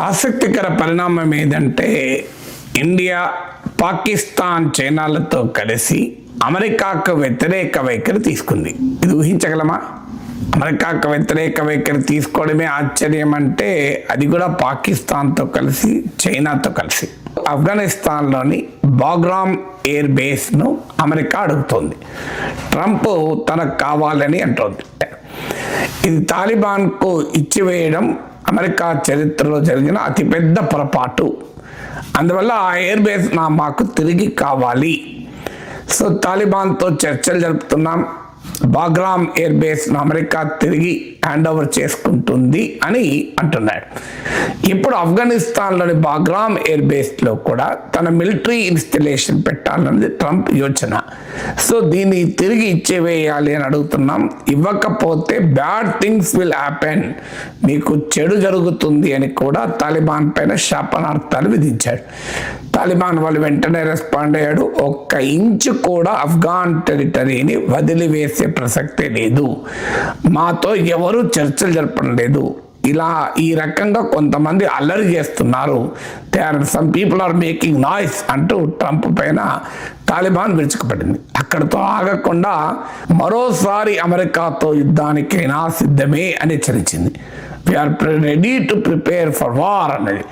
ఆసక్తికర పరిణామం ఏదంటే ఇండియా, పాకిస్తాన్, చైనాలతో కలిసి అమెరికాకు వ్యతిరేక వైఖరి తీసుకుంది. ఇది ఊహించగలమా? అమెరికాకు వ్యతిరేక వైఖరి తీసుకోవడమే ఆశ్చర్యం అంటే అది కూడా పాకిస్తాన్తో కలిసి, చైనాతో కలిసి. ఆఫ్ఘనిస్తాన్లోని బాగ్రామ్ ఎయిర్ బేస్ను అమెరికా అడుగుతోంది. ట్రంప్ తనకు కావాలని అంటోంది. ఇది తాలిబాన్కు ఇచ్చివేయడం అమెరికా చరిత్రలో జరిగిన అతిపెద్ద పొరపాటు. అందువల్ల ఆ ఎయిర్ బేస్ మాకు తిరిగి కావాలి. సో తాలిబాన్తో చర్చలు జరుపుతున్నాం, బాగ్రామ్ ఎయిర్ బేస్ను అమెరికా తిరిగి హ్యాండ్ ఓవర్ చేసుకుంటుంది అని అంటున్నాడు. ఇప్పుడు ఆఫ్ఘనిస్తాన్లోని బాగ్రామ్ ఎయిర్ బేస్లో కూడా తన మిలిటరీ ఇన్స్టలేషన్ పెట్టాలన్నది ట్రంప్ యోచన. సో దీన్ని తిరిగి ఇచ్చేవేయాలి అని అడుగుతున్నాం. ఇవ్వకపోతే బ్యాడ్ థింగ్స్ విల్ హ్యాపెన్, మీకు చెడు జరుగుతుంది అని కూడా తాలిబాన్ పైన శాపనార్థాలు విధించాడు. తాలిబాన్ వాళ్ళు వెంటనే రెస్పాండ్ అయ్యాడు. 1 ఇంచు కూడా ఆఫ్ఘాన్ టెరిటరీని వదిలివేసే ప్రసక్తే లేదు, మాతో ఎవరు చర్చలు జరపడం లేదు, ఇలా ఈ రకంగా కొంతమంది అల్లరి చేస్తున్నారు, some people are making noise అంటూ ట్రంప్ పైన తాలిబాన్ విరుచుకుపడింది. అక్కడితో ఆగకుండా మరోసారి అమెరికాతో యుద్ధానికైనా సిద్ధమే అని హెచ్చరించింది. We're ready to prepare for war అన్నది.